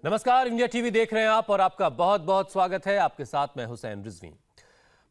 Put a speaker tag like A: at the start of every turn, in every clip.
A: नमस्कार, India TV देख रहे हैं आप और आपका बहुत बहुत स्वागत है। आपके साथ मैं हुसैन रिजवी।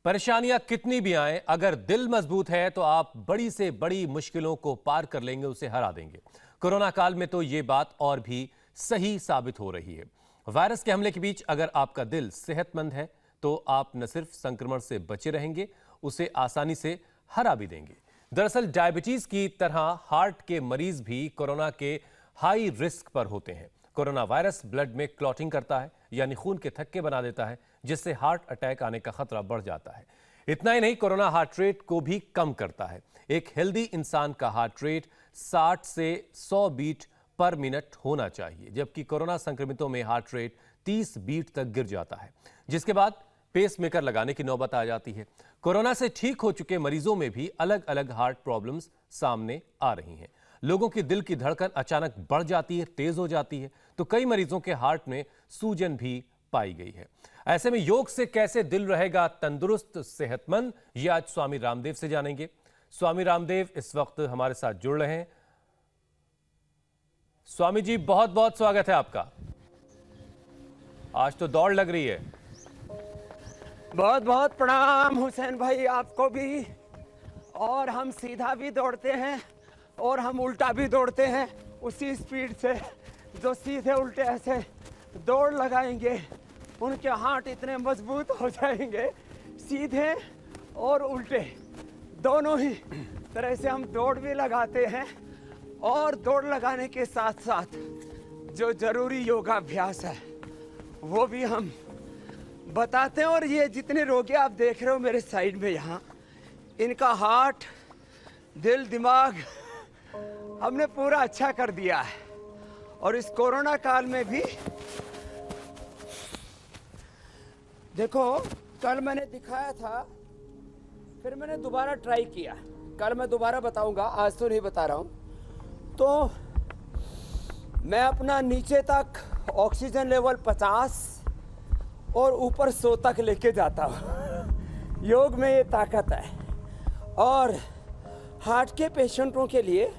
A: परेशानियां कितनी भी आए, अगर दिल मजबूत है तो आप बड़ी से बड़ी मुश्किलों को पार कर लेंगे, उसे हरा देंगे। कोरोना काल में तो ये बात और भी सही साबित हो रही है। वायरस के हमले के बीच अगर आपका दिल सेहतमंद है तो आप न सिर्फ संक्रमण से बचे रहेंगे, उसे आसानी से हरा भी देंगे। दरअसल डायबिटीज की तरह हार्ट के मरीज भी कोरोना के हाई रिस्क पर होते हैं। कोरोना वायरस ब्लड में क्लॉटिंग करता है, यानी खून के थक्के बना देता है, जिससे हार्ट अटैक आने का खतरा बढ़ जाता है। इतना ही नहीं, कोरोना हार्ट रेट को भी कम करता है। एक हेल्दी इंसान का हार्ट रेट 60 से 100 बीट पर मिनट होना चाहिए, जबकि कोरोना संक्रमितों में हार्ट रेट 30 बीट तक गिर जाता है, जिसके बाद पेसमेकर लगाने की नौबत आ जाती है। कोरोना से ठीक हो चुके मरीजों में भी अलग अलग हार्ट प्रॉब्लम्स सामने आ रही हैं। लोगों की दिल की धड़कन अचानक बढ़ जाती है, तेज हो जाती है, तो कई मरीजों के हार्ट में सूजन भी पाई गई है। ऐसे में योग से कैसे दिल रहेगा तंदुरुस्त, सेहतमंद, ये आज स्वामी रामदेव से जानेंगे। स्वामी रामदेव इस वक्त हमारे साथ जुड़ रहे हैं। स्वामी जी, बहुत बहुत स्वागत है आपका। आज तो दौड़ लग रही है।
B: बहुत बहुत प्रणाम हुसैन भाई, आपको भी। और हम सीधा भी दौड़ते हैं और हम उल्टा भी दौड़ते हैं, उसी स्पीड से। जो सीधे उल्टे ऐसे दौड़ लगाएंगे उनके हार्ट इतने मजबूत हो जाएंगे, सीधे और उल्टे दोनों ही तरह से हम दौड़ भी लगाते हैं। और दौड़ लगाने के साथ साथ जो जरूरी योगाभ्यास है वो भी हम बताते हैं। और ये जितने रोगी आप देख रहे हो मेरे साइड में यहाँ, इनका हार्ट, दिल, दिमाग हमने पूरा अच्छा कर दिया है। और इस कोरोना काल में भी देखो, कल मैंने दिखाया था, फिर मैंने दोबारा ट्राई किया। कल मैं दोबारा बताऊंगा, आज तो नहीं बता रहा हूं। तो मैं अपना नीचे तक ऑक्सीजन लेवल 50 और ऊपर 100 तक लेके जाता हूं। योग में ये ताकत है। और हार्ट के पेशेंटों के लिए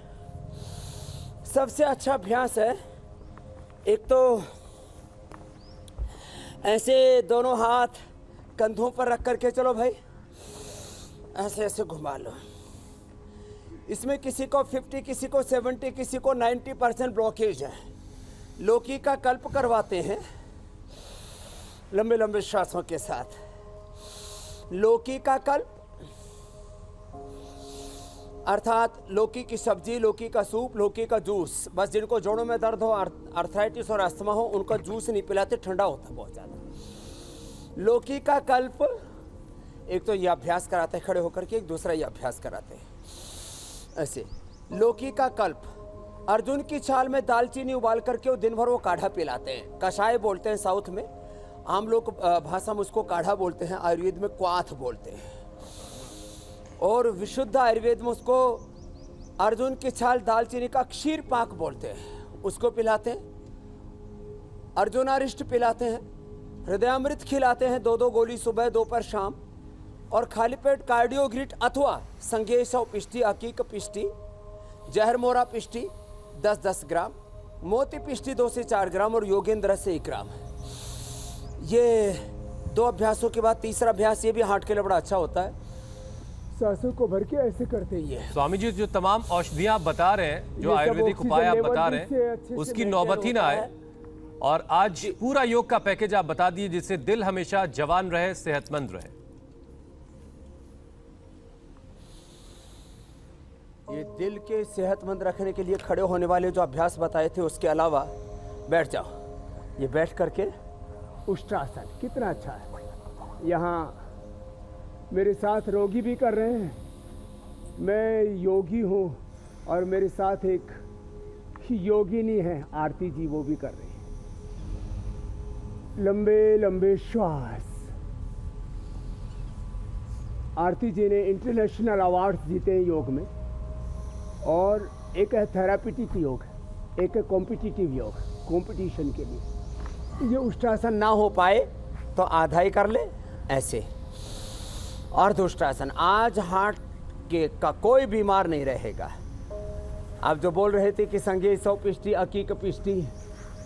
B: सबसे अच्छा अभ्यास है, एक तो ऐसे दोनों हाथ कंधों पर रख करके चलो भाई, ऐसे ऐसे घुमा लो। इसमें किसी को 50, किसी को 70, किसी को 90% ब्लॉकेज है। लौकी का कल्प करवाते हैं लंबे लंबे श्वासों के साथ। लौकी का कल्प अर्थात लौकी की सब्जी, लौकी का सूप, लौकी का जूस। बस जिनको जोड़ों में दर्द हो, आर्थराइटिस और अस्थमा हो, उनको जूस नहीं पिलाते, ठंडा होता है बहुत ज़्यादा। लौकी का कल्प, एक तो ये अभ्यास कराते हैं खड़े होकर के, एक दूसरा ये अभ्यास कराते हैं ऐसे। लौकी का कल्प, अर्जुन की छाल में दालचीनी उबाल करके वो दिन भर वो काढ़ा पिलाते हैं। कषाय बोलते हैं साउथ में, आम लोग भाषा में उसको काढ़ा बोलते हैं, आयुर्वेद में क्वाथ बोलते हैं। और विशुद्ध आयुर्वेद में उसको अर्जुन की छाल दालचीनी का क्षीर पाक बोलते हैं, उसको पिलाते हैं। अर्जुनारिष्ट पिलाते हैं, हृदयामृत खिलाते हैं 2-2 गोली सुबह, दोपहर, शाम। और खाली पेट कार्डियोग्रिट अथवा संगेश पिष्टी, अकीक पिष्टी, जहर मोरा पिष्टी 10-10 ग्राम, मोती पिष्टी 2 से 4 ग्राम और योगेंद्र से 1 ग्राम। ये 2 अभ्यासों के बाद तीसरा अभ्यास, ये भी हार्ट के लिए बड़ा अच्छा होता है। सांसों को भर के ऐसे करते ही है।
A: स्वामी जी, जो तमाम औषधियां आप बता रहे हैं, जो आयुर्वेदिक उपाय आप बता रहे हैं, उसकी नौबत ही ना आए। और आज पूरा योग का पैकेज आप बता दिए, जिससे दिल हमेशा जवान रहे, सेहतमंद रहे।
B: ये दिल के सेहतमंद रखने के लिए खड़े होने वाले जो अभ्यास बताए थे, उसके अलावा बैठ जाओ। ये बैठ करके उष्ट्रासन कितना अच्छा है। यहाँ मेरे साथ रोगी भी कर रहे हैं, मैं योगी हूँ, और मेरे साथ एक योगिनी है आरती जी, वो भी कर रही है। लंबे लंबे श्वास। आरती जी ने इंटरनेशनल अवार्ड्स जीते हैं योग में। और एक है थेरापिटिक योग, एक है कॉम्पिटिटिव योग, कंपटीशन के लिए। ये उष्ट्रासन ना हो पाए तो आधा ही कर ले ऐसे। अर्धउष्ट्रासन, आज हार्ट के का कोई बीमार नहीं रहेगा। आप जो बोल रहे थे कि संगे 100 पिष्टी, अकीक पिष्टी,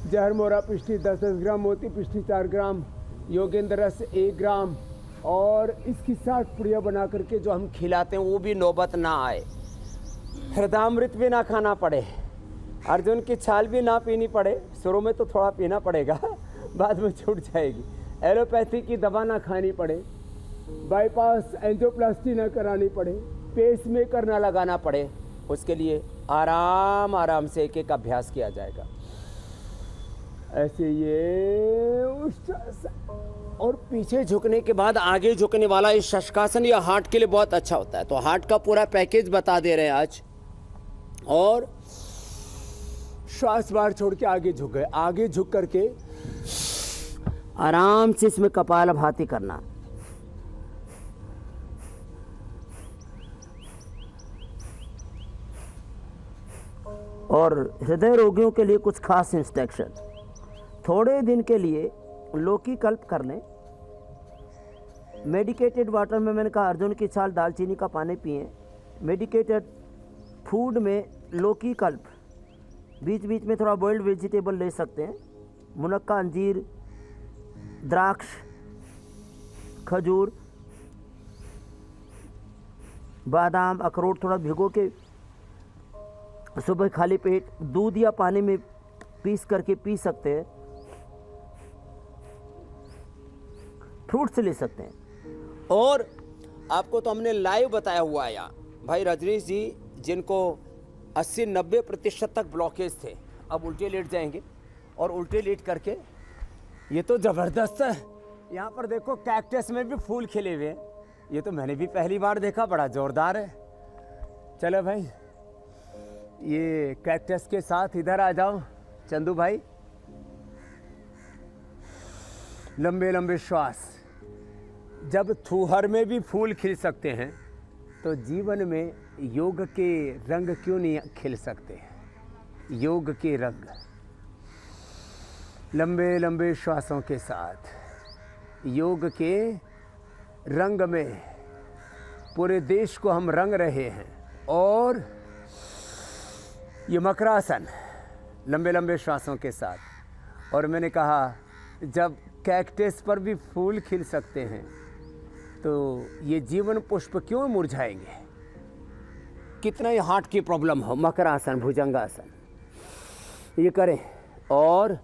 B: जहर मोरा पिष्टी 10-10 ग्राम, मोती पिष्टी 4 ग्राम, योगेंद्र रस 1 ग्राम, और इसकी 60 पुड़िया बना करके जो हम खिलाते हैं वो भी नौबत ना आए। हृदयामृत भी ना खाना पड़े, अर्जुन की छाल भी ना पीनी पड़े। शुरू में तो थोड़ा पीना पड़ेगा, बाद में छूट जाएगी। एलोपैथी की दवा ना खानी पड़े, बाईपास एंजियोप्लास्टी ना करानी पड़े, पेसमेकर ना लगाना पड़े। उसके लिए आराम आराम से एक एक अभ्यास किया जाएगा। ऐसे ये और पीछे झुकने के बाद आगे झुकने वाला इस शशकासन या हार्ट के लिए बहुत अच्छा होता है। तो हार्ट का पूरा पैकेज बता दे रहे हैं आज। और श्वास बाहर छोड़ के आगे झुक गए, आगे झुक करके आराम से इसमें कपालभाति करना। और हृदय रोगियों के लिए कुछ खास इंस्ट्रक्शन। थोड़े दिन के लिए लौकी कल्प कर लें। मेडिकेटेड वाटर में मैंने कहा अर्जुन की छाल, दालचीनी का पानी पिएं। मेडिकेटेड फूड में लौकी कल्प, बीच बीच में थोड़ा बॉइल्ड वेजिटेबल ले सकते हैं। मुनक्का, अंजीर, द्राक्ष, खजूर, बादाम, अखरोट थोड़ा भिगो के सुबह खाली पेट दूध या पानी में पीस करके पी सकते हैं। फ्रूट्स ले सकते हैं। और आपको तो हमने लाइव बताया हुआ है यहाँ भाई रजनीश जी, जिनको 80-90% तक ब्लॉकेज थे, अब उल्टे लेट जाएंगे। और उल्टे लेट करके ये तो ज़बरदस्त है। यहाँ पर देखो कैक्टस में भी फूल खिले हुए हैं। ये तो मैंने भी पहली बार देखा, बड़ा ज़ोरदार है। चलो भाई, ये कैक्टस के साथ इधर आ जाओ चंदू भाई। लंबे लंबे श्वास। जब थूहर में भी फूल खिल सकते हैं तो जीवन में योग के रंग क्यों नहीं खिल सकते हैं? योग के रंग लंबे लंबे श्वासों के साथ योग के रंग में पूरे देश को हम रंग रहे हैं। और ये मकरासन लंबे लंबे श्वासों के साथ। और मैंने कहा जब कैक्टस पर भी फूल खिल सकते हैं तो ये जीवन पुष्प क्यों मुरझाएंगे? कितना ही हार्ट की प्रॉब्लम हो, मकरासन, भुजंगासन ये करें। और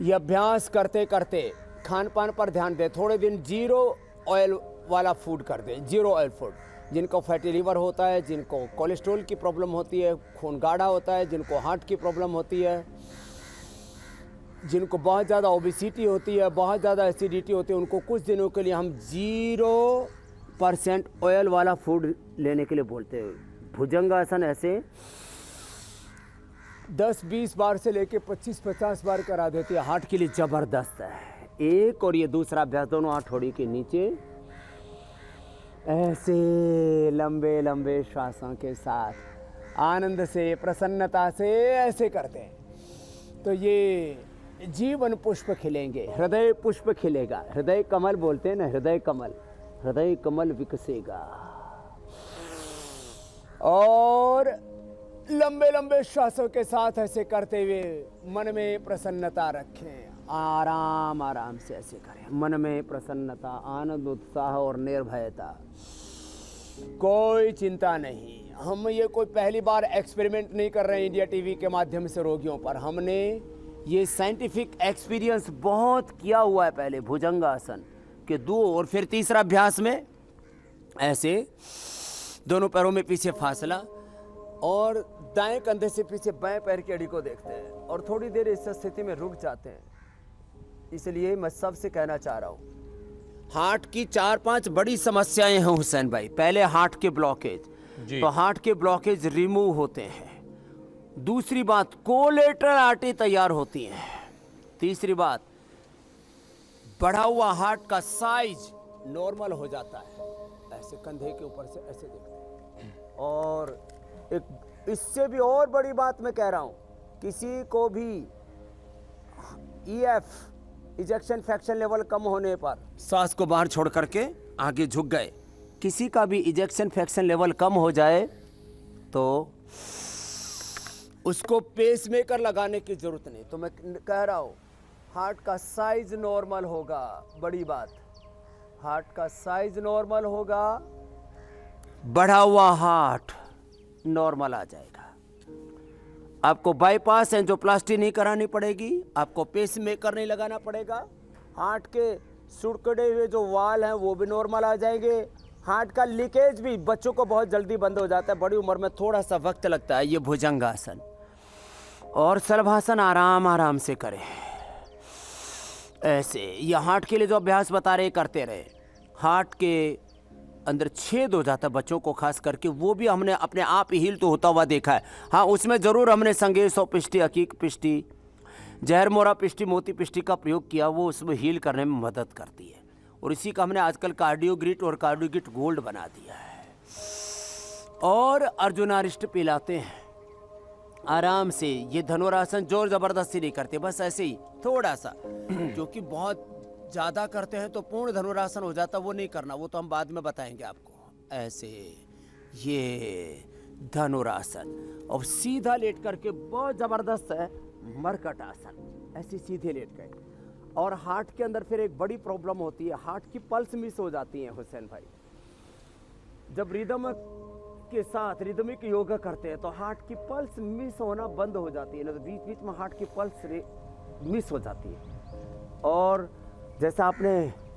B: ये अभ्यास करते करते खान पान पर ध्यान दें। थोड़े दिन 0 ऑयल वाला फूड कर दें, 0 ऑयल फूड। जिनको फैटी लिवर होता है, जिनको कोलेस्ट्रॉल की प्रॉब्लम होती है, खून गाढ़ा होता है, जिनको हार्ट की प्रॉब्लम होती है, जिनको बहुत ज़्यादा ओबेसिटी होती है, बहुत ज़्यादा एसिडिटी होती है, उनको कुछ दिनों के लिए हम 0% ऑयल वाला फूड लेने के लिए बोलते हैं। भुजंगासन ऐसे 10-20 बार से लेके 25-50 बार करा देती है। हार्ट के लिए ज़बरदस्त है। एक और ये दूसरा अभ्यास, दोनों हाथोड़ी के नीचे ऐसे लंबे लंबे श्वासों के साथ आनंद से, प्रसन्नता से ऐसे करते हैं तो ये जीवन पुष्प खिलेंगे, हृदय पुष्प खिलेगा। हृदय कमल बोलते हैं ना, हृदय कमल, हृदय कमल विकसेगा। और लंबे लंबे श्वासों के साथ ऐसे करते हुए मन में प्रसन्नता रखें। आराम आराम से ऐसे करें, मन में प्रसन्नता, आनंद, उत्साह और निर्भयता, कोई चिंता नहीं। हम ये कोई पहली बार एक्सपेरिमेंट नहीं कर रहे हैं इंडिया टीवी के माध्यम से रोगियों पर। हमने ये साइंटिफिक एक्सपीरियंस बहुत किया हुआ है पहले। भुजंगासन के 2 और फिर तीसरा अभ्यास में ऐसे दोनों पैरों में पीछे फासला और दाएं कंधे से पीछे बाएं पैर की अड़ी को देखते हैं और थोड़ी देर इस स्थिति में रुक जाते हैं। इसलिए मैं सबसे कहना चाह रहा हूँ, हार्ट की 4-5 बड़ी समस्याएं हैं हुसैन भाई। पहले हार्ट के ब्लॉकेज, तो हार्ट के ब्लॉकेज रिमूव होते हैं। दूसरी बात, कोलेटरल आर्टरी तैयार होती है। तीसरी बात, बढ़ा हुआ हार्ट का साइज नॉर्मल हो जाता है। ऐसे कंधे के ऊपर से ऐसे देखते हैं। और एक इससे भी और बड़ी बात मैं कह रहा हूं, किसी को भी EF इजेक्शन फ्रैक्शन लेवल कम होने पर सांस को बाहर छोड़ करके आगे झुक गए, किसी का भी इजेक्शन फ्रैक्शन लेवल कम हो जाए तो उसको पेसमेकर लगाने की जरूरत नहीं। तो मैं कह रहा हूँ हार्ट का साइज नॉर्मल होगा, बड़ी बात, हार्ट का साइज नॉर्मल होगा, बढ़ा हुआ हार्ट नॉर्मल आ जाएगा। आपको बाईपास एंजियोप्लास्टी नहीं करानी पड़ेगी, आपको पेसमेकर नहीं लगाना पड़ेगा, हार्ट के सुड़कड़े हुए जो वाल हैं वो भी नॉर्मल आ जाएंगे। हार्ट का लीकेज भी बच्चों को बहुत जल्दी बंद हो जाता है, बड़ी उम्र में थोड़ा सा वक्त लगता है। ये भुजंगासन और शलभासन आराम आराम से करें ऐसे। ये हार्ट के लिए जो अभ्यास बता रहे करते रहे। हार्ट के अंदर छेद हो जाता है बच्चों को खास करके, वो भी हमने अपने आप ही हील तो होता हुआ देखा है। हाँ, उसमें ज़रूर हमने संगेसो पिष्टी, अकीक पिष्टी, जहर मोरा पिष्टी, मोती पिष्टी का प्रयोग किया, वो उसमें हील करने में मदद करती है। और इसी का हमने आजकल कार्डियोग्रिट और कार्डियोगिट गोल्ड बना दिया है। और अर्जुनारिष्ट पिलाते हैं आराम से। ये धनुरासन जोर जबरदस्ती नहीं करते, बस ऐसे ही थोड़ा सा, क्योंकि बहुत ज़्यादा करते हैं तो पूर्ण धनुरासन हो जाता, वो नहीं करना, वो तो हम बाद में बताएंगे आपको। ऐसे ये धनुरासन, और सीधा लेट करके बहुत ज़बरदस्त है मरकट आसन, ऐसे सीधे लेट गए। और हार्ट के अंदर फिर एक बड़ी प्रॉब्लम होती है, हार्ट की पल्स मिस हो जाती है हुसैन भाई। जब रिदम के साथ रिदमिक योगा करते हैं तो हार्ट की पल्स मिस होना बंद हो जाती है, ना तो बीच बीच में हार्ट की पल्स मिस हो जाती है। और जैसा आपने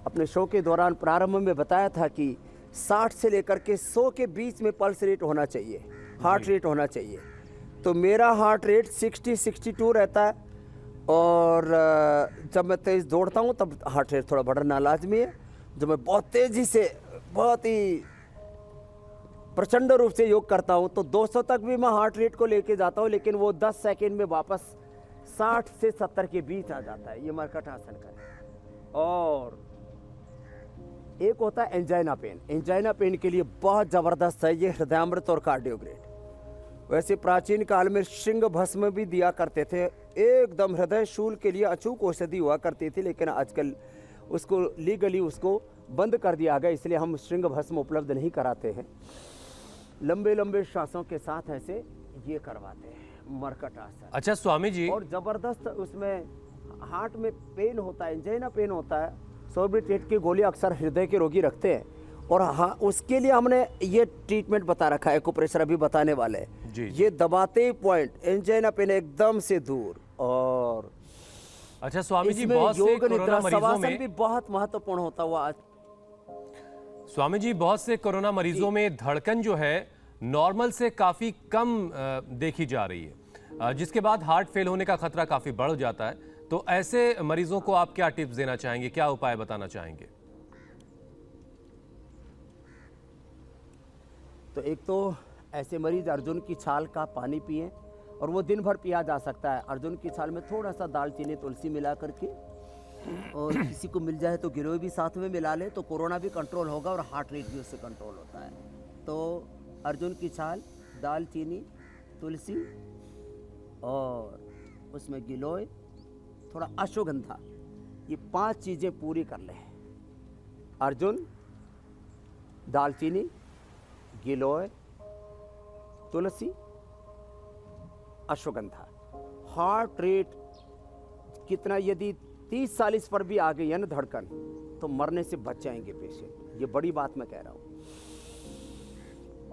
B: अपने शो के दौरान प्रारंभ में बताया था कि 60 से लेकर के 100 के बीच में पल्स रेट होना चाहिए, हार्ट रेट होना चाहिए। तो मेरा हार्ट रेट 60-62 रहता है। और जब मैं तेज़ दौड़ता हूँ तब हार्ट रेट थोड़ा बढ़ना लाजमी है। जब मैं बहुत तेज़ी से, बहुत ही प्रचंड रूप से योग करता हूँ तो 200 तक भी मैं हार्ट रेट को लेके जाता हूँ, लेकिन वो 10 सेकेंड में वापस 60 से 70 के बीच आ जाता है। ये मरकट आसन का। और एक होता है एंजाइना पेन। एंजाइना पेन के लिए बहुत ज़बरदस्त है ये हृदयामृत और कार्डियोग्रेट। वैसे प्राचीन काल में श्रृंग भस्म भी दिया करते थे, एकदम हृदय शूल के लिए अचूक औषधि हुआ करती थी, लेकिन आजकल उसको लीगली उसको बंद कर दिया गया, इसलिए हम श्रृंग भस्म उपलब्ध नहीं कराते हैं। लंबे लंबे श्वासों के साथ ऐसे ये करवाते हैं मरकट आसन।
A: अच्छा स्वामी जी,
B: और जबरदस्त उसमें हार्ट में पेन होता है, एंजाइना पेन होता है, सोर्बिट्रेट की गोली अक्सर हृदय के रोगी रखते हैं। और हाँ, उसके लिए हमने ये ट्रीटमेंट बता रखा है, एक्यूप्रेशर अभी बताने वाले हैं
A: जी।
B: ये दबाते ही पॉइंट एंजाइना पेन एकदम से दूर। और
A: अच्छा स्वामी जी,
B: इसमें
A: बहुत से
B: योग
A: कोरोना
B: निद्रा
A: मरीजों
B: शवासन
A: में
B: भी बहुत महत्वपूर्ण होता हुआ।
A: स्वामी जी, बहुत से कोरोना मरीजों में धड़कन जो है नॉर्मल से काफी कम देखी जा रही है, जिसके बाद हार्ट फेल होने का खतरा काफी बढ़ जाता है। तो ऐसे मरीजों को आप क्या टिप्स देना चाहेंगे, क्या उपाय बताना चाहेंगे?
B: तो एक तो ऐसे मरीज अर्जुन की छाल का पानी पिए, और वो दिन भर पिया जा सकता है। अर्जुन की छाल में थोड़ा सा दालचीनी तुलसी मिला करके, और किसी को मिल जाए तो गिरोय भी साथ में मिला ले, तो कोरोना भी कंट्रोल होगा और हार्ट रेट भी उससे कंट्रोल होता है। तो अर्जुन की छाल, दालचीनी, तुलसी और उसमें गिलोय, थोड़ा अश्वगंधा, ये 5 चीज़ें पूरी कर लें। अर्जुन, दालचीनी, गिलोय, तुलसी, अश्वगंधा। हार्ट रेट कितना, यदि 30-40 पर भी आ गई है ना धड़कन, तो मरने से बच जाएंगे पेशेंट। ये बड़ी बात मैं कह रहा हूँ।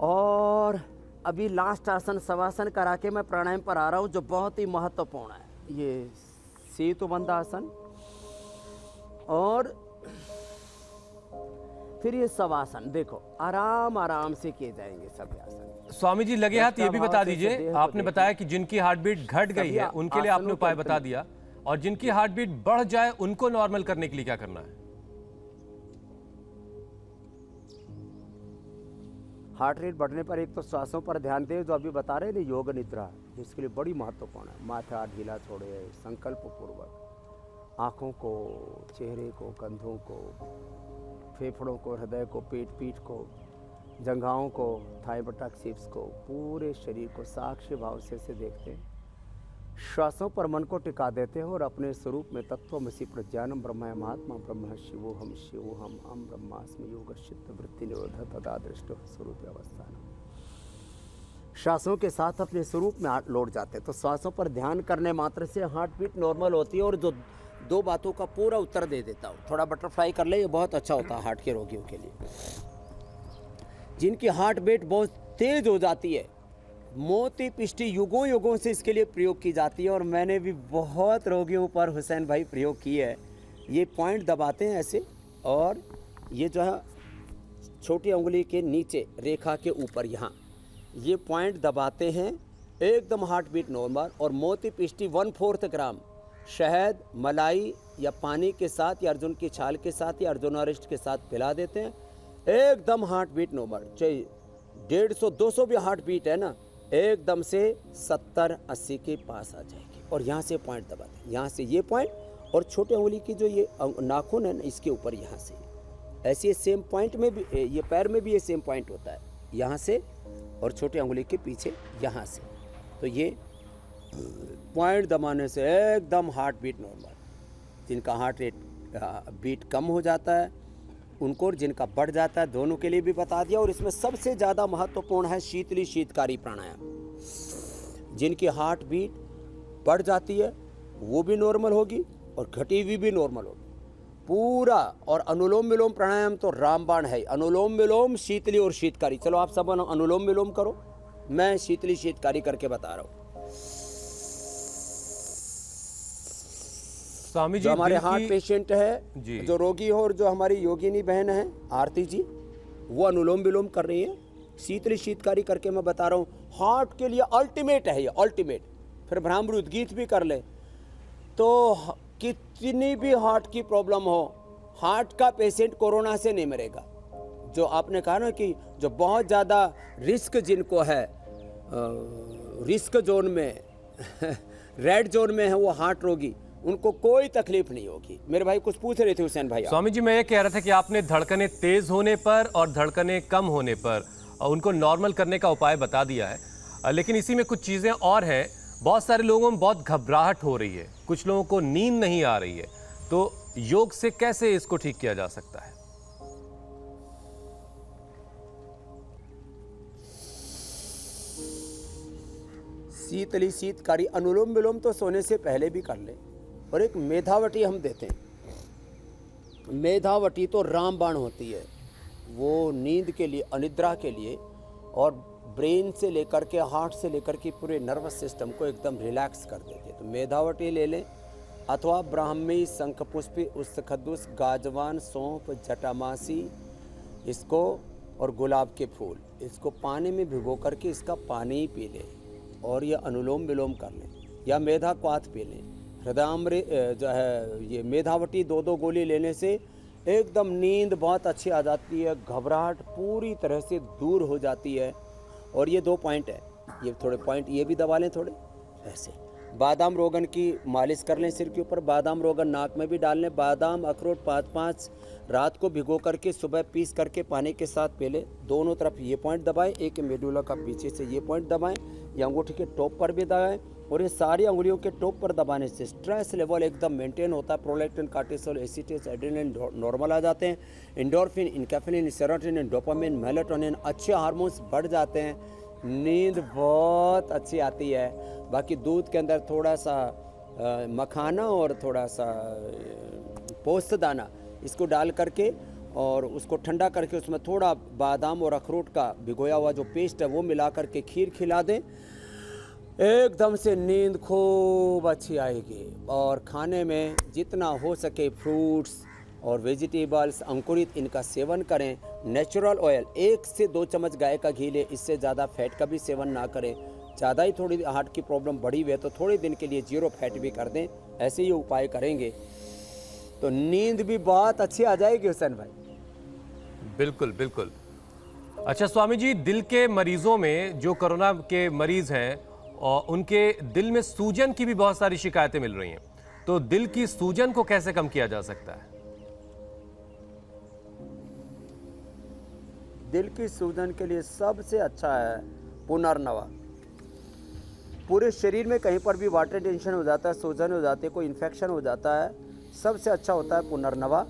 B: और अभी लास्ट आसन शवासन करा के मैं प्राणायाम पर आ रहा हूँ, जो बहुत ही महत्वपूर्ण है। ये सेतुबंध आसन, और फिर ये शवासन। देखो आराम आराम से किए जाएंगे सब आसन।
A: स्वामी जी, लगे हाथ ये भी बता दीजिए, आपने बताया कि जिनकी हार्ट बीट घट गई है उनके लिए आपने उपाय बता दिया, और जिनकी हार्ट बीट बढ़ जाए उनको नॉर्मल करने के लिए क्या करना है?
B: हार्ट रेट बढ़ने पर एक तो श्वासों पर ध्यान दें, जो अभी बता रहे हैं योग निद्रा, जिसके लिए बड़ी महत्वपूर्ण है। माथा ढीला छोड़े, संकल्प पूर्वक आँखों को, चेहरे को, कंधों को, फेफड़ों को, हृदय को, पीठ को, जंघाओं को, थाई बटक सिप्स को, पूरे शरीर को साक्षी भाव से देखते हैं। श्वासों पर मन को टिका देते हैं और अपने स्वरूप में तत्वमसि प्रज्ञानम ब्रह्म महात्मा ब्रह्म शिवोहम अहम ब्रह्मास्मि योग चित्त वृत्ति निरोध तदा दृष्टो स्वरूप अवस्थान। श्वासों के साथ अपने स्वरूप में लौट जाते हैं। तो श्वासों पर ध्यान करने मात्र से हार्ट बीट नॉर्मल होती है। और जो दो बातों का पूरा उत्तर दे देता हूँ, थोड़ा बटरफ्लाई कर ले, ये बहुत अच्छा होता है हार्ट के रोगियों के लिए। जिनकी हार्ट बीट बहुत तेज हो जाती है, मोती पिष्टी युगों युगों से इसके लिए प्रयोग की जाती है, और मैंने भी बहुत रोगियों पर हुसैन भाई प्रयोग किए है। ये पॉइंट दबाते हैं ऐसे, और ये जो है छोटी उंगली के नीचे रेखा के ऊपर यहाँ ये पॉइंट दबाते हैं, एकदम हार्ट बीट नॉर्मल। और मोती पिष्टी 1/4 ग्राम शहद, मलाई या पानी के साथ, या अर्जुन की छाल के साथ, या अर्जुनारिष्ट के साथ पिला देते हैं, एकदम हार्ट बीट नॉर्मल। चाहे 150-200 भी हार्ट बीट है ना, एकदम से 70-80 के पास आ जाएगी। और यहाँ से पॉइंट दबाते हैं, यहाँ से ये पॉइंट, और छोटे उंगली की जो ये नाखून है ना, इसके ऊपर यहाँ से ऐसे सेम पॉइंट में भी, ये पैर में भी ये सेम पॉइंट होता है, यहाँ से, और छोटे उंगली के पीछे यहाँ से। तो ये पॉइंट दबाने से एकदम हार्ट बीट नॉर्मल। जिनका हार्ट रेट बीट कम हो जाता है उनको, और जिनका बढ़ जाता है, दोनों के लिए भी बता दिया। और इसमें सबसे ज़्यादा महत्वपूर्ण है शीतली शीतकारी प्राणायाम। जिनकी हार्ट बीट बढ़ जाती है वो भी नॉर्मल होगी, और घटी हुई भी नॉर्मल होगी पूरा। और अनुलोम विलोम प्राणायाम तो रामबाण है। अनुलोम विलोम, शीतली और शीतकारी। चलो आप सब अनुलोम विलोम करो, मैं शीतली शीतकारी करके बता रहा हूँ।
A: स्वामी जी,
B: जो हमारे
A: दिल
B: हार्ट
A: की-
B: पेशेंट है,
A: जी।
B: जो रोगी हो, और जो हमारी योगिनी बहन है आरती जी, वो अनुलोम विलोम कर रही है। शीतली शीतकारी करके मैं बता रहा हूँ, हार्ट के लिए अल्टीमेट है ये, अल्टीमेट। फिर भ्रामरुद गीत भी कर ले। तो कितनी भी हार्ट की प्रॉब्लम हो, हार्ट का पेशेंट कोरोना से नहीं मरेगा। जो आपने कहा ना कि जो बहुत ज़्यादा रिस्क जिनको है, रिस्क जोन में रेड जोन में है वो हार्ट रोगी, उनको कोई तकलीफ नहीं होगी। मेरे भाई कुछ पूछ रहे थे हुसैन भाई आप।
A: स्वामी जी, मैं ये कह रहा था कि आपने धड़कनें तेज होने पर और धड़कनें कम होने पर उनको नॉर्मल करने का उपाय बता दिया है, लेकिन इसी में कुछ चीज़ें और हैं। बहुत सारे लोगों में बहुत घबराहट हो रही है, कुछ लोगों को नींद नहीं आ रही है, तो योग से कैसे इसको ठीक किया जा सकता है?
B: शीतली शीतकारी अनुलोम विलोम तो सोने से पहले भी कर ले। और एक मेधावटी हम देते हैं। मेधावटी तो रामबाण होती है, वो नींद के लिए, अनिद्रा के लिए, और ब्रेन से लेकर के हार्ट से लेकर के पूरे नर्वस सिस्टम को एकदम रिलैक्स कर देती है। तो मेधावटी ले लें, अथवा ब्राह्मी, शंखपुष्पी, उस्तखद्दुस, गाजवान, सौंफ, जटामासी, इसको, और गुलाब के फूल, इसको पानी में भिगो करके इसका पानी ही पी लें, और ये अनुलोम विलोम कर लें, या मेधा क्वाथ पी लें। हृदयामृत जो है ये मेधावटी 2-2 गोली लेने से एकदम नींद बहुत अच्छी आ जाती है, घबराहट पूरी तरह से दूर हो जाती है। और ये 2 पॉइंट है, ये थोड़े पॉइंट ये भी दबा लें थोड़े ऐसे। बादाम रोगन की मालिश कर लें सिर के ऊपर, बादाम रोगन नाक में भी डाल लें। बादाम अखरोट 5-5 रात को भिगो करके सुबह पीस करके पानी के साथ पी लें। दोनों तरफ ये पॉइंट दबाएं, एक मेडुला का पीछे से ये पॉइंट दबाएं, या अंगूठी के टॉप पर भी दबाएं। और ये सारी अंगुलियों के टॉप पर दबाने से स्ट्रेस लेवल एकदम मेंटेन होता है। प्रोलैक्टिन, कार्टिसोल, एसिटेस, एड्रेनलिन नॉर्मल आ जाते हैं। एंडोर्फिन, इनकैफिलिन, सेरोटोनिन, डोपामिन, मेलाटोनिन, अच्छे हार्मोन्स बढ़ जाते हैं। नींद बहुत अच्छी आती है। बाकी दूध के अंदर थोड़ा सा मखाना और थोड़ा सा पोस्त दाना, इसको डाल करके और उसको ठंडा करके उसमें थोड़ा बादाम और अखरोट का भिगोया हुआ जो पेस्ट है वो मिला करके खीर खिला दें, एकदम से नींद खूब अच्छी आएगी। और खाने में जितना हो सके फ्रूट्स और वेजिटेबल्स, अंकुरित, इनका सेवन करें। नेचुरल ऑयल 1 से 2 चम्मच गाय का घी लें, इससे ज़्यादा फैट का भी सेवन ना करें। ज़्यादा ही थोड़ी हार्ट की प्रॉब्लम बढ़ी हुई है तो थोड़े दिन के लिए 0 फैट भी कर दें। ऐसे ही उपाय करेंगे तो नींद भी बहुत अच्छी आ जाएगी हुसैन भाई।
A: बिल्कुल बिल्कुल। अच्छा स्वामी जी, दिल के मरीजों में जो कोरोना के मरीज हैं और उनके दिल में सूजन की भी बहुत सारी शिकायतें मिल रही हैं, तो दिल की सूजन को कैसे कम किया जा सकता है?
B: दिल की सूजन के लिए सबसे अच्छा है पुनर्नवा। पूरे शरीर में कहीं पर भी वाटर टेंशन हो जाता है, सूजन हो जाती है, कोई इन्फेक्शन हो जाता है, सबसे अच्छा होता है पुनर्नवा।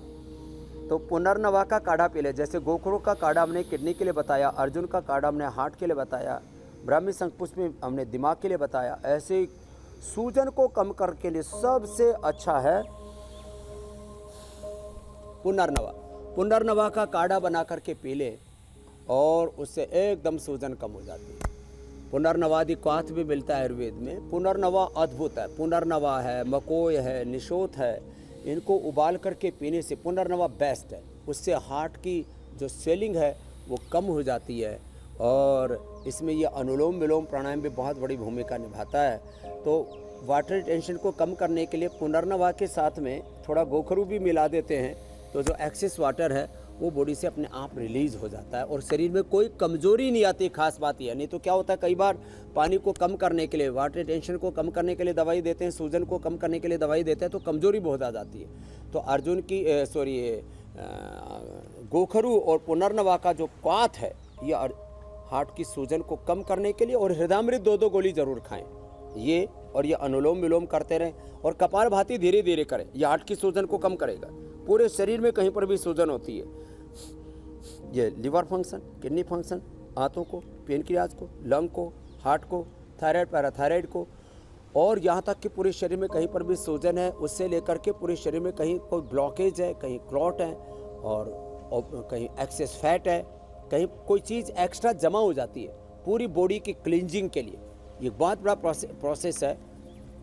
B: तो पुनर्नवा का काढ़ा पी ले। जैसे गोखरू का काढ़ा हमने किडनी के लिए बताया, अर्जुन का काढ़ा हमने हार्ट के लिए बताया, ब्राह्मी शंखपुष्प में हमने दिमाग के लिए बताया। ऐसे ही सूजन को कम करने के लिए सबसे अच्छा है पुनर्नवा। पुनर्नवा का काढ़ा बना करके पी ले और उससे एकदम सूजन कम हो जाती है। पुनर्नवादी क्वाथ भी मिलता है आयुर्वेद में। पुनर्नवा अद्भुत है। पुनर्नवा है, मकोय है, निशोथ है, इनको उबाल करके पीने से पुनर्नवा बेस्ट है। उससे हार्ट की जो स्वेलिंग है वो कम हो जाती है और इसमें ये अनुलोम विलोम प्राणायाम भी बहुत बड़ी भूमिका निभाता है। तो वाटर रिटेंशन को कम करने के लिए पुनर्नवा के साथ में थोड़ा गोखरू भी मिला देते हैं तो जो एक्सेस वाटर है वो बॉडी से अपने आप रिलीज हो जाता है और शरीर में कोई कमजोरी नहीं आती। खास बात यह नहीं तो क्या होता है, कई बार पानी को कम करने के लिए, वाटर टेंशन को कम करने के लिए दवाई देते हैं, सूजन को कम करने के लिए दवाई देते हैं तो कमजोरी बहुत आ जाती है। तो अर्जुन की गोखरू और पुनर्नवा का जो क्वाथ है ये हार्ट की सूजन को कम करने के लिए, और हृदयामृत 2-2 गोली जरूर खाएं ये, और ये अनुलोम विलोम करते रहें और कपालभाति धीरे धीरे करें। ये हार्ट की सूजन को कम करेगा। पूरे शरीर में कहीं पर भी सूजन होती है, ये लिवर फंक्शन, किडनी फंक्शन, आंतों को, पेनक्रियाज को, लंग को, हार्ट को, थायराइड, पैराथायराइड को, और यहाँ तक कि पूरे शरीर में कहीं पर भी सूजन है उससे लेकर के पूरे शरीर में कहीं कोई ब्लॉकेज है, कहीं क्लॉट है और कहीं एक्सेस फैट है, कहीं कोई चीज़ एक्स्ट्रा जमा हो जाती है, पूरी बॉडी की क्लींजिंग के लिए ये बहुत बड़ा प्रोसेस है।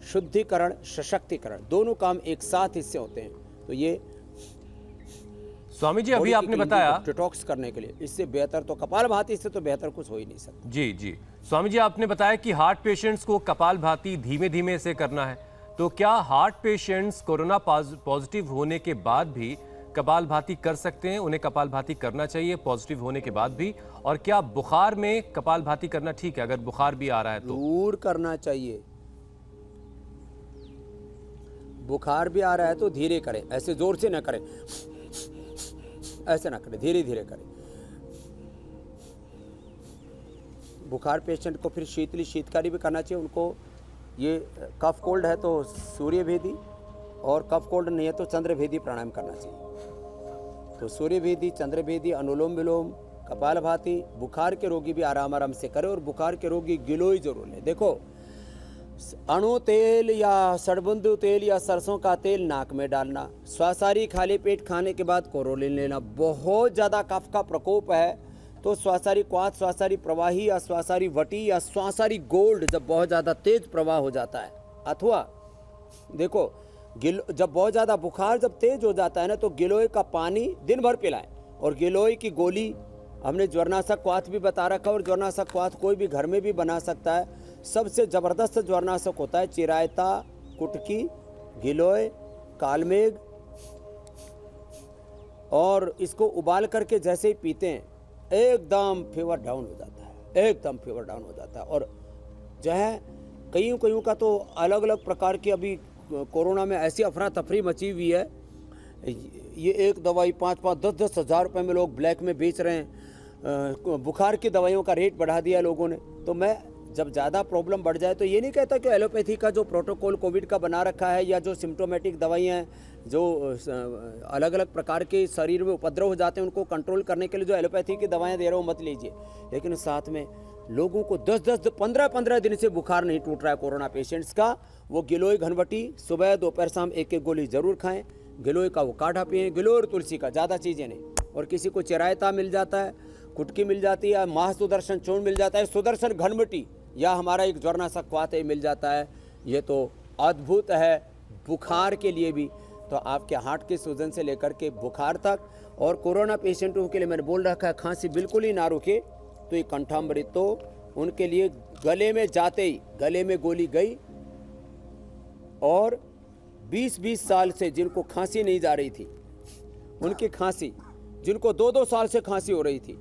B: शुद्धिकरण, सशक्तिकरण दोनों काम एक साथ इससे होते हैं। तो ये
A: स्वामी जी अभी आपने बताया
B: डिटॉक्स करने के लिए इससे बेहतर तो कपालभाति, इससे तो बेहतर कुछ हो ही नहीं सकता।
A: जी जी स्वामी जी आपने बताया कि हार्ट पेशेंट्स को कपालभाति धीमे धीमे से करना है, तो क्या हार्ट पेशेंट्स कोरोना पॉजिटिव होने के बाद भी कपालभाति कर सकते हैं? उन्हें कपालभाति करना चाहिए पॉजिटिव होने के बाद भी? और क्या बुखार में कपालभाति करना ठीक है? अगर बुखार भी आ रहा है तो
B: दूर करना चाहिए। बुखार भी आ रहा है तो धीरे करें, ऐसे जोर से ना करें, ऐसे ना करें, धीरे धीरे करें। बुखार पेशेंट को फिर शीतकारी भी करना चाहिए। उनको ये कफ कोल्ड है तो सूर्य भेदी, और कफ कोल्ड नहीं है तो चंद्र भेदी प्राणायाम करना चाहिए। तो सूर्य भेदी, चंद्र भेदी, अनुलोम विलोम, कपालभाति बुखार के रोगी भी आराम आराम से करें। और बुखार के रोगी गिलोय जरूर लें। देखो, अणु तेल या सड़बुंदू तेल या सरसों का तेल नाक में डालना, स्वासारी खाली पेट खाने के बाद कोरोलिन लेना। बहुत ज़्यादा कफ का प्रकोप है तो स्वासारी क्वाथ, स्वासारी प्रवाही या स्वासारी वटी या स्वासारी गोल्ड जब बहुत ज़्यादा तेज प्रवाह हो जाता है, अथवा देखो जब बहुत ज़्यादा बुखार जब तेज हो जाता है ना तो गिलोय का पानी दिन भर पिलाएं। और गिलोय की गोली हमने ज्वरनाशक क्वाथ भी बता रखा, और ज्वरनाशक क्वाथ कोई भी घर में भी बना सकता है। सबसे ज़बरदस्त ज्वरनाशक होता है चिरायता, कुटकी, गिलोय, कालमेघ, और इसको उबाल करके जैसे ही पीते हैं एकदम फीवर डाउन हो जाता है, एकदम फीवर डाउन हो जाता है। और जो है कईयों का तो अलग अलग प्रकार की अभी कोरोना में ऐसी अफरा तफरी मची हुई है, ये एक दवाई 5-5, 10-10 हज़ार रुपये में लोग ब्लैक में बेच रहे हैं। बुखार की दवाइयों का रेट बढ़ा दिया लोगों ने। तो मैं जब ज़्यादा प्रॉब्लम बढ़ जाए तो ये नहीं कहता कि एलोपैथी का जो प्रोटोकॉल कोविड का बना रखा है या जो सिम्टोमेटिक दवाइयाँ हैं, जो अलग अलग प्रकार के शरीर में उपद्रव हो जाते हैं उनको कंट्रोल करने के लिए जो एलोपैथी की दवाएँ दे रहे हो मत लीजिए। लेकिन साथ में लोगों को 10-10, 15-15 दिन से बुखार नहीं टूट रहा है कोरोना पेशेंट्स का, वो गिलोय घनवटी सुबह दोपहर शाम एक गोली जरूर खाएं। गिलोय का वो काढ़ा पिएं, गिलोय और तुलसी का, ज़्यादा चीज़ें नहीं। और किसी को चिरायता मिल जाता है, कुटकी मिल जाती है, माह सुदर्शन चूर्ण मिल जाता है, सुदर्शन घनवटी या हमारा एक ज्वरनाशक क्वाथ मिल जाता है, ये तो अद्भुत है बुखार के लिए भी। तो आपके हार्ट के सूजन से लेकर के बुखार तक, और कोरोना पेशेंटों के लिए मैंने बोल रखा है खांसी बिल्कुल ही ना रुके तो ये कंठामृत तो उनके लिए गले में जाते ही गले में गोली गई। और 20-20 साल से जिनको खांसी नहीं जा रही थी, उनकी खांसी, जिनको 2-2 साल से खांसी हो रही थी,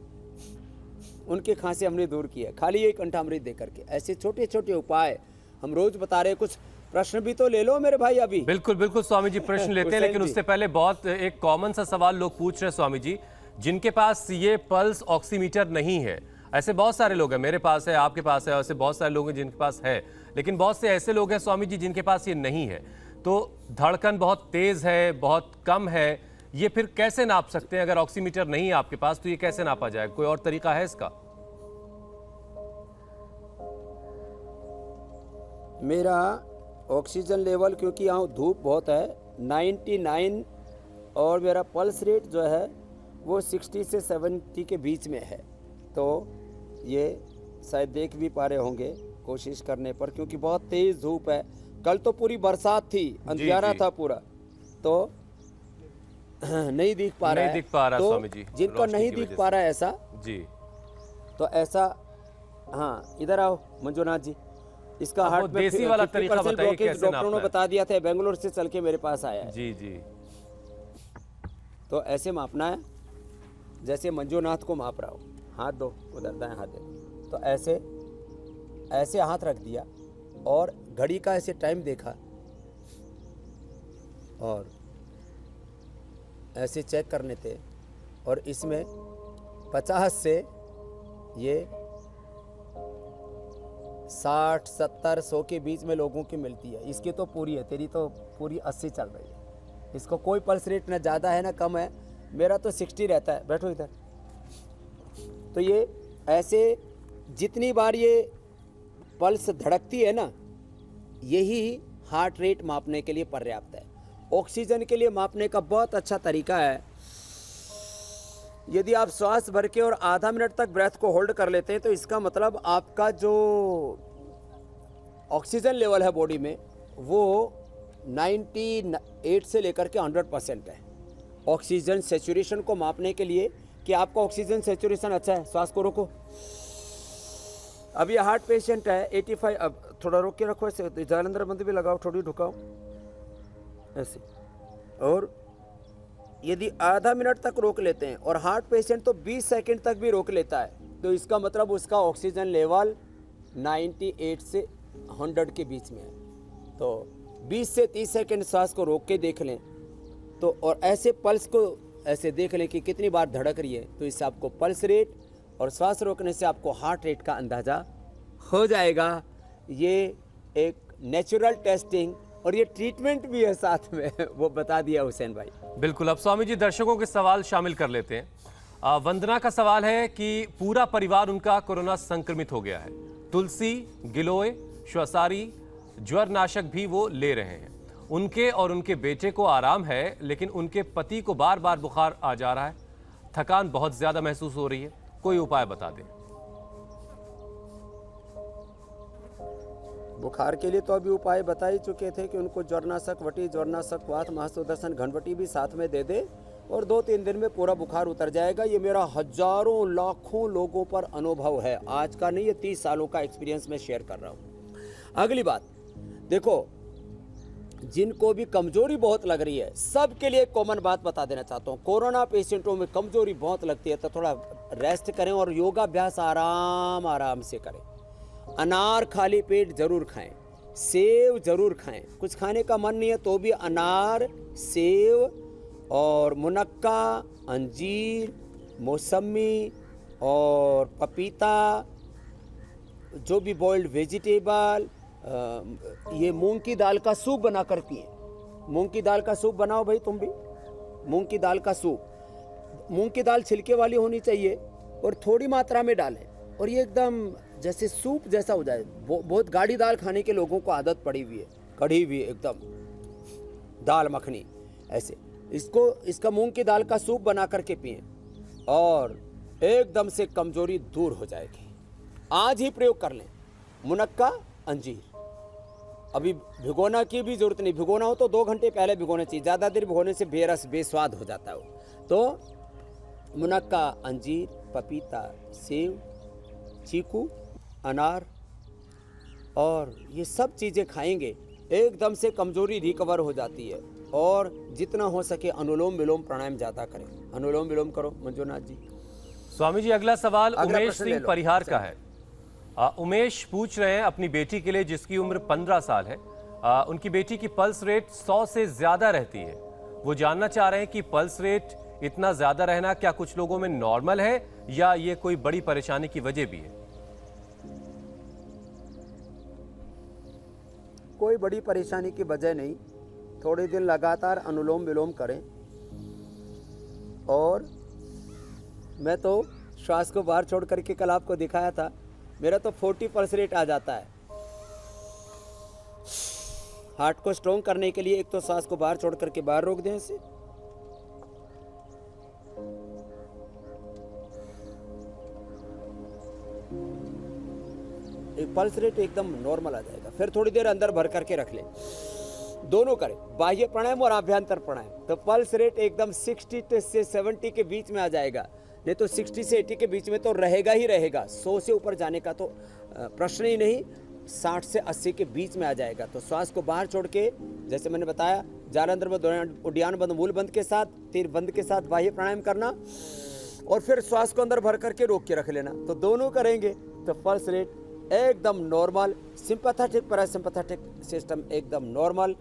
B: उनकी खांसी हमने दूर की है खाली ये कंठामृत दे करके। ऐसे छोटे छोटे उपाय हम रोज बता रहे हैं। कुछ प्रश्न भी तो ले लो मेरे भाई अभी।
A: बिल्कुल बिल्कुल स्वामी जी, प्रश्न लेते हैं, लेकिन उससे पहले बहुत एक कॉमन सा सवाल लोग पूछ रहे हैं स्वामी जी, जिनके पास ये पल्स ऑक्सीमीटर नहीं है। ऐसे बहुत सारे लोग हैं, मेरे पास है, आपके पास है, ऐसे बहुत सारे लोग हैं जिनके पास है, लेकिन बहुत से ऐसे लोग हैं स्वामी जी जिनके पास ये नहीं है। तो धड़कन बहुत तेज है, बहुत कम है, ये फिर कैसे नाप सकते हैं? अगर ऑक्सीमीटर नहीं है आपके पास तो ये कैसे नापा जाए? कोई और तरीका है इसका?
B: मेरा ऑक्सीजन लेवल, क्योंकि यहाँ धूप बहुत है, 99, और मेरा पल्स रेट जो है वो 60 से 70 के बीच में है। तो ये शायद देख भी पा रहे होंगे कोशिश करने पर, क्योंकि बहुत तेज़ धूप है। कल तो पूरी बरसात थी, अंधियारा था पूरा, तो नहीं दिख पा रहा है।
A: नहीं दिख पा रहा
B: तो
A: स्वामी जी,
B: जिनको
A: रोशनी
B: नहीं
A: की
B: दिख
A: वजह
B: पा
A: से।
B: रहा है ऐसा,
A: जी,
B: तो ऐसा, इधर आओ मंजुनाथ जी। इसका
A: अब वो
B: हार्ट में
A: देसी वाला तरीका
B: 50%
A: बताइए
B: ब्लॉकेज
A: कैसे
B: डॉक्टरों ने
A: नापना है?
B: बता दिया था, बेंगलोर से चल के मेरे पास आया है।
A: जी जी।
B: तो ऐसे मापना है जैसे मंजुनाथ को माप रहा हो। हाथ दो, उधर दाएं हाथ दे। तो ऐसे ऐसे हाथ रख दिया और घड़ी का ऐसे टाइम देखा और ऐसे चेक करने थे। और इसमें 50 से ये 60, 70, 100 के बीच में लोगों की मिलती है। इसकी तो पूरी है, तेरी तो पूरी 80 चल रही है। इसको कोई पल्स रेट ना ज़्यादा है ना कम है, मेरा तो 60 रहता है। बैठो इधर। तो ये ऐसे जितनी बार ये पल्स धड़कती है ना, यही हार्ट रेट मापने के लिए पर्याप्त है। ऑक्सीजन के लिए मापने का बहुत अच्छा तरीका है। यदि आप श्वास भर के और आधा मिनट तक ब्रेथ को होल्ड कर लेते हैं, तो इसका मतलब आपका जो ऑक्सीजन लेवल है बॉडी में वो 98 से लेकर के 100% है। ऑक्सीजन सैचुरेशन को मापने के लिए कि आपका ऑक्सीजन सैचुरेशन अच्छा है, श्वास को रोको। अब ये हार्ट पेशेंट है 85। अब थोड़ा रोक के रखो, ऐसे जालंधर बंद भी लगाओ, थोड़ी ढुकाओ ऐसे। और यदि आधा मिनट तक रोक लेते हैं और हार्ट पेशेंट तो 20 सेकंड तक भी रोक लेता है, तो इसका मतलब उसका ऑक्सीजन लेवल 98 से 100 के बीच में है। तो 20 से 30 सेकंड सांस को रोक के देख लें तो, और ऐसे पल्स को ऐसे देख लें कि कितनी बार धड़क रही है, तो इससे आपको पल्स रेट और श्वास रोकने से आपको हार्ट रेट का अंदाज़ा हो जाएगा। ये एक नेचुरल टेस्टिंग और ये ट्रीटमेंट भी है साथ में, वो बता दिया हुसैन भाई।
A: बिल्कुल। अब स्वामी जी दर्शकों के सवाल शामिल कर लेते हैं। वंदना का सवाल है कि पूरा परिवार उनका कोरोना संक्रमित हो गया है। तुलसी, गिलोय, श्वसारी, ज्वर नाशक भी वो ले रहे हैं। उनके और उनके बेटे को आराम है, लेकिन उनके पति को बार बार बुखार आ जा रहा है। थकान बहुत ज्यादा महसूस हो रही है। कोई उपाय बता दें।
B: बुखार के लिए तो अभी उपाय बता ही चुके थे कि उनको ज्वरनाशक वटी, ज्वरनाशक वात, महासुदर्शन घनवटी भी साथ में दे दे और 2-3 दिन में पूरा बुखार उतर जाएगा। ये मेरा हजारों लाखों लोगों पर अनुभव है, आज का नहीं, ये 30 सालों का एक्सपीरियंस मैं शेयर कर रहा हूँ। अगली बात देखो, जिनको भी कमजोरी बहुत लग रही है, सबके लिए कॉमन बात बता देना चाहता हूँ। कोरोना पेशेंटों में कमजोरी बहुत लगती है तो थोड़ा रेस्ट करें और योगाभ्यास आराम आराम से करें। अनार खाली पेट जरूर खाएं, सेव जरूर खाएं। कुछ खाने का मन नहीं है तो भी अनार, सेव और मुनक्का, अंजीर, मौसमी और पपीता, जो भी बॉइल्ड वेजिटेबल, ये मूंग की दाल का सूप बना कर पिए। मूंग की दाल का सूप बनाओ भाई, तुम भी मूंग की दाल का सूप। मूंग की दाल छिलके वाली होनी चाहिए और थोड़ी मात्रा में डालें और ये एकदम जैसे सूप जैसा हो जाए। बहुत गाढ़ी दाल खाने के लोगों को आदत पड़ी हुई है, कढ़ी हुई एकदम दाल मखनी ऐसे। इसका मूंग की दाल का सूप बना करके पिए और एकदम से कमजोरी दूर हो जाएगी। आज ही प्रयोग कर लें। मुनक्का, अंजीर, अभी भिगोना की भी जरूरत नहीं। भिगोना हो तो 2 घंटे पहले भिगोना चाहिए, ज़्यादा देर भिगोने से बेरस बेस्वाद हो जाता है वो। तो मुनक्का, अंजीर, पपीता, सेव, चीकू, अनार और ये सब चीज़ें खाएंगे, एकदम से कमजोरी रिकवर हो जाती है। और जितना हो सके अनुलोम विलोम प्राणायाम ज़्यादा करें। अनुलोम विलोम करो मंजुनाथ जी।
A: स्वामी जी अगला सवाल
B: अगला
A: उमेश
B: प्रश्न ले
A: सिंह
B: लो।
A: परिहार का है। उमेश पूछ रहे हैं अपनी बेटी के लिए जिसकी उम्र 15 साल है। उनकी बेटी की पल्स रेट 100 से ज्यादा रहती है। वो जानना चाह रहे हैं कि पल्स रेट इतना ज्यादा रहना क्या कुछ लोगों में नॉर्मल है या ये कोई बड़ी परेशानी की वजह भी है?
B: कोई बड़ी परेशानी की वजह नहीं। थोड़े दिन लगातार अनुलोम विलोम करें और मैं तो श्वास को बाहर छोड़ करके कल आपको दिखाया था, मेरा तो 40 पल्स रेट आ जाता है। हार्ट को स्ट्रोंग करने के लिए एक तो सांस को बाहर छोड़ करके बाहर रोक दें इसे, एक पल्स रेट एकदम नॉर्मल आ जाएगा। फिर थोड़ी देर अंदर भर करके रख लें, दोनों करें, बाह्य प्राणायाम और आभ्यंतर प्राणायाम। तो पल्स रेट एकदम 60 से 70 के बीच में आ जाएगा, नहीं तो 60 से 80 के बीच में तो रहेगा ही रहेगा। 100 से ऊपर जाने का तो प्रश्न ही नहीं, 60 से 80 के बीच में आ जाएगा। तो श्वास को बाहर छोड़ के, जैसे मैंने बताया, जालंधर में उड्डयन बंद, मूल बंद के साथ, तीर बंद के साथ बाह्य प्राणायाम करना, और फिर श्वास को अंदर भर करके रोक के रख लेना। तो दोनों करेंगे तो पल्स रेट एकदम नॉर्मल, सिंपैथेटिक पैरासिम्पैथेटिक सिस्टम एकदम नॉर्मल,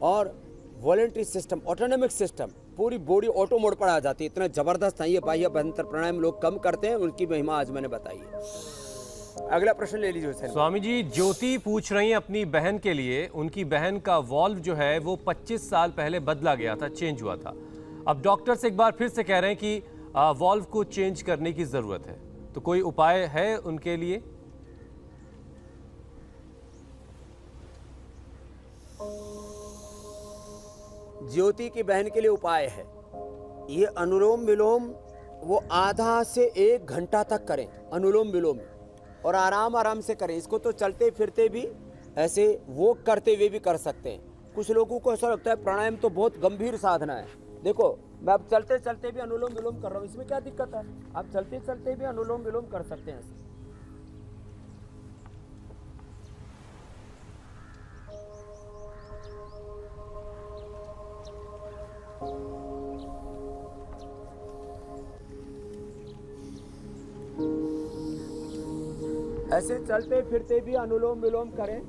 B: और वॉलेंट्री सिस्टम, ऑटोनॉमिक सिस्टम, पूरी बॉडी ऑटो मोड पर आ जाती है। इतना जबरदस्त है ये बाह्य अभ्यंतर प्राणायाम, लोग कम करते हैं, उनकी महिमा आज मैंने बताई है। अगला प्रश्न ले लीजिए सर।
A: स्वामी जी, ज्योति पूछ रही हैं अपनी बहन के लिए, उनकी बहन का वॉल्व जो है वो 25 साल पहले बदला गया था, चेंज हुआ था। अब डॉक्टर से एक बार फिर से कह रहे हैं कि वॉल्व को चेंज करने की जरूरत है, तो कोई उपाय है उनके लिए?
B: ज्योति की बहन के लिए उपाय है, ये अनुलोम विलोम वो आधा से 1 घंटा तक करें, अनुलोम विलोम, और आराम आराम से करें। इसको तो चलते फिरते भी, ऐसे वॉक करते हुए भी कर सकते हैं। कुछ लोगों को ऐसा लगता है प्राणायाम तो बहुत गंभीर साधना है। देखो, मैं अब चलते चलते भी अनुलोम विलोम कर रहा हूँ, इसमें क्या दिक्कत है? आप चलते चलते भी अनुलोम विलोम कर सकते हैं ऐसे। ऐसे चलते फिरते भी अनुलोम विलोम करें,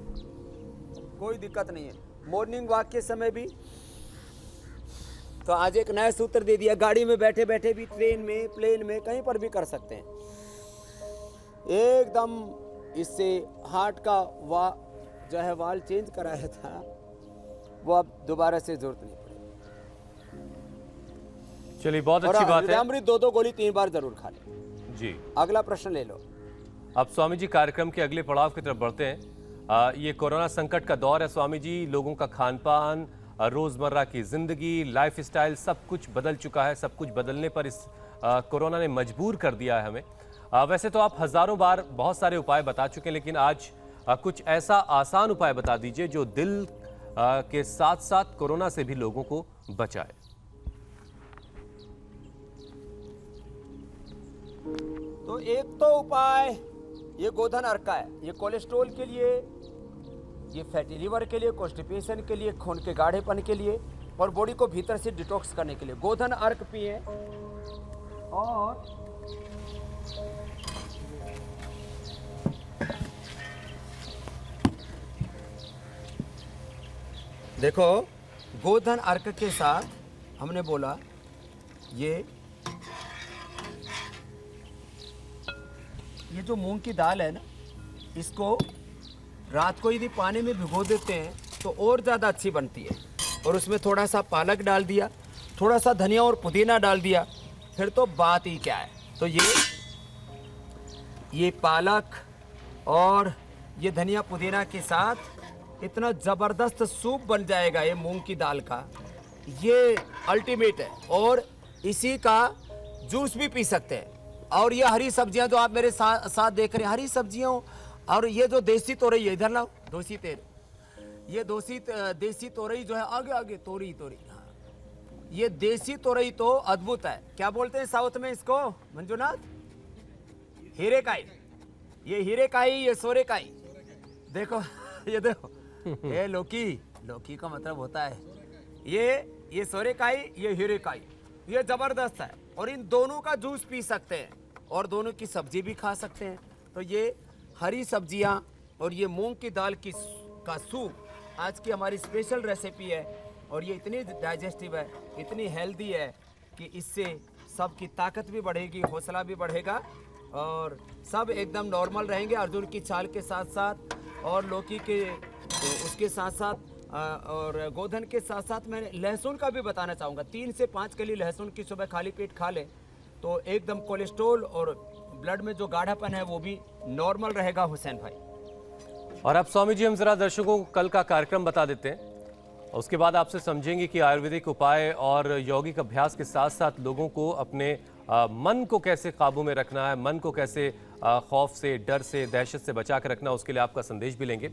B: कोई दिक्कत नहीं है। मॉर्निंग वॉक के समय भी, तो आज एक नया सूत्र दे दिया, गाड़ी में बैठे बैठे भी, ट्रेन में, प्लेन में, कहीं पर भी कर सकते हैं एकदम। इससे हार्ट का जो है वाल चेंज कराया था, वो अब दोबारा से जरूरत नहीं पड़ेगी।
A: चलिए, बहुत अच्छी बात है।
B: अमृत 2 गोली 3 बार जरूर खा लें
A: जी।
B: अगला प्रश्न ले लो।
A: अब स्वामी जी कार्यक्रम के अगले पड़ाव की तरफ बढ़ते हैं। ये कोरोना संकट का दौर है स्वामी जी, लोगों का खान पान, रोजमर्रा की जिंदगी, लाइफस्टाइल, सब कुछ बदल चुका है। सब कुछ बदलने पर इस कोरोना ने मजबूर कर दिया है हमें। वैसे तो आप हजारों बार बहुत सारे उपाय बता चुके हैं, लेकिन आज कुछ ऐसा आसान उपाय बता दीजिए जो दिल के साथ साथ कोरोना से भी लोगों को बचाए।
B: तो एक तो उपाय ये गोधन अर्क का है, ये कोलेस्ट्रॉल के लिए, ये फैटी लिवर के लिए, कॉन्स्टिपेशन के लिए, खून के गाढ़ेपन के लिए, और बॉडी को भीतर से डिटॉक्स करने के लिए गोधन अर्क पिए। और देखो, गोधन अर्क के साथ हमने बोला ये जो मूंग की दाल है ना, इसको रात को यदि पानी में भिगो देते हैं तो और ज़्यादा अच्छी बनती है। और उसमें थोड़ा सा पालक डाल दिया, थोड़ा सा धनिया और पुदीना डाल दिया, फिर तो बात ही क्या है। तो ये पालक और ये धनिया पुदीना के साथ इतना ज़बरदस्त सूप बन जाएगा ये मूंग की दाल का, ये अल्टीमेट है। और इसी का जूस भी पी सकते हैं। और ये हरी सब्जियां जो आप मेरे साथ देख रहे हैं, हरी सब्जियों, और ये जो देसी तोरई है, इधर लाओ, दोसी तेल, ये देसी तोरई जो है, आगे तोरी, हाँ, ये देसी तोरई तो अद्भुत है। क्या बोलते हैं साउथ में इसको मंजुनाथ? हीरेकाई। ये हीरेकाई, ये सोरेकाई। देखो ये देखो, ये लौकी का मतलब होता है ये सोरेकाई, ये हीरेकाई, ये जबरदस्त है। और इन दोनों का जूस पी सकते हैं और दोनों की सब्जी भी खा सकते हैं। तो ये हरी सब्जियां और ये मूंग की दाल का सूप आज की हमारी स्पेशल रेसिपी है। और ये इतनी डाइजेस्टिव है, इतनी हेल्दी है कि इससे सबकी ताकत भी बढ़ेगी, हौसला भी बढ़ेगा और सब एकदम नॉर्मल रहेंगे। अर्जुन की छाल के साथ साथ और लौकी के उसके साथ साथ और गोधन के साथ साथ मैं लहसुन का भी बताना चाहूँगा। 3 से 5 कली लहसुन की सुबह खाली पेट खा लें तो एकदम कोलेस्ट्रॉल और ब्लड में जो गाढ़ापन है वो भी नॉर्मल रहेगा हुसैन भाई।
A: और अब स्वामी जी हम जरा दर्शकों को कल का कार्यक्रम बता देते हैं। उसके बाद आपसे समझेंगे कि आयुर्वेदिक उपाय और यौगिक अभ्यास के साथ साथ लोगों को अपने मन को कैसे काबू में रखना है, मन को कैसे खौफ से, डर से, दहशत से बचा कर रखना, उसके लिए आपका संदेश भी लेंगे।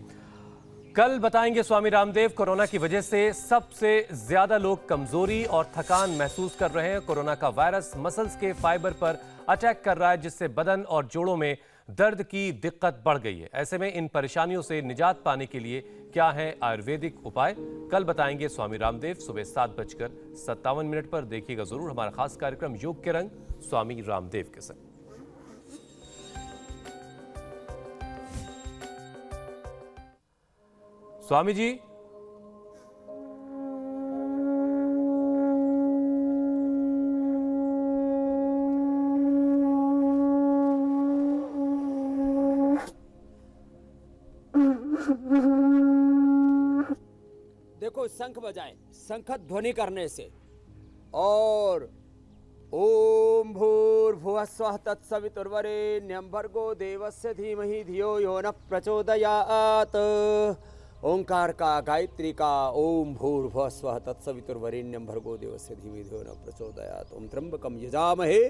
A: कल बताएंगे स्वामी रामदेव, कोरोना की वजह से सबसे ज्यादा लोग कमजोरी और थकान महसूस कर रहे हैं। कोरोना का वायरस मसल्स के फाइबर पर अटैक कर रहा है, जिससे बदन और जोड़ों में दर्द की दिक्कत बढ़ गई है। ऐसे में इन परेशानियों से निजात पाने के लिए क्या है आयुर्वेदिक उपाय, कल बताएंगे स्वामी रामदेव सुबह 7:57 पर। देखिएगा जरूर हमारा खास कार्यक्रम योग के रंग स्वामी रामदेव के संग। स्वामी जी,
B: देखो शंख बजाएं, शंख ध्वनि करने से, और ओम भूर्भुवः स्वः तत्सवितुर्वरेण्यं भर्गो देवस्य धीमहि धियो यो न प्रचोदयात्। ओंकार का, गायत्री का, ओम भूर्भुवः स्वः तत्सवितुर्वरेण्यं भर्गो देवस्य धीमहि धियो न प्रचोदयात्। ओम त्र्यंबकं यजामहे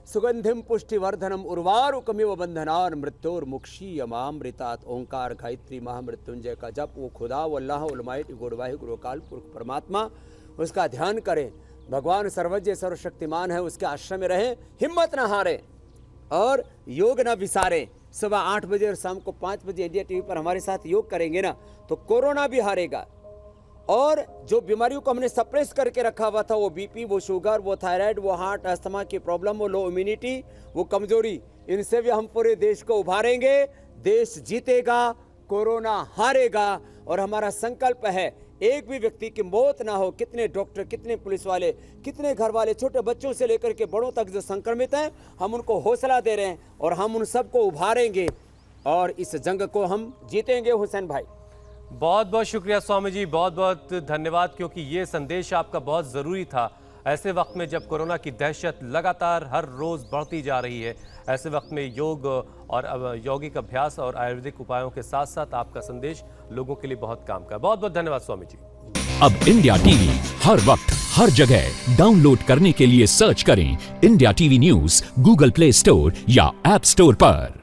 B: सुगंधिम पुष्टिवर्धनम उर्वारुकमिव बंधनान् मृत्योर्मुक्षीयमामृतात्। ओंकार, गायत्री, महामृत्युंजय का जप, वो खुदा, वो अल्लाह, उलमाइट, गुरुवाहि, गुरुकाल पुरुष परमात्मा, उसका ध्यान करें। भगवान सर्वज्ञ सर्वशक्तिमान है, उसके आश्रम में रहें, हिम्मत न हारें और योग न विसारें। सुबह 8 बजे और शाम को 5 बजे इंडिया टीवी पर हमारे साथ योग करेंगे ना, तो कोरोना भी हारेगा। और जो बीमारियों को हमने सप्रेस करके रखा हुआ था, वो बीपी, वो शुगर, वो थायराइड, वो हार्ट, अस्थमा की प्रॉब्लम, वो लो इम्यूनिटी, वो कमजोरी, इनसे भी हम पूरे देश को उभारेंगे। देश जीतेगा, कोरोना हारेगा। और हमारा संकल्प है एक भी व्यक्ति की मौत ना हो। कितने डॉक्टर, कितने पुलिस वाले, कितने घर वाले, छोटे बच्चों से लेकर के बड़ों तक जो संक्रमित हैं, हम उनको हौसला दे रहे हैं और हम उन सबको उभारेंगे और इस जंग को हम जीतेंगे। हुसैन भाई,
A: बहुत बहुत शुक्रिया स्वामी जी, बहुत बहुत धन्यवाद, क्योंकि ये संदेश आपका बहुत ज़रूरी था। ऐसे वक्त में जब कोरोना की दहशत लगातार हर रोज़ बढ़ती जा रही है, ऐसे वक्त में योग और यौगिक अभ्यास और आयुर्वेदिक उपायों के साथ साथ आपका संदेश लोगों के लिए बहुत काम का। बहुत बहुत धन्यवाद स्वामी जी।
C: अब इंडिया टीवी हर वक्त हर जगह डाउनलोड करने के लिए सर्च करें India TV news Google play store या ऐप स्टोर पर।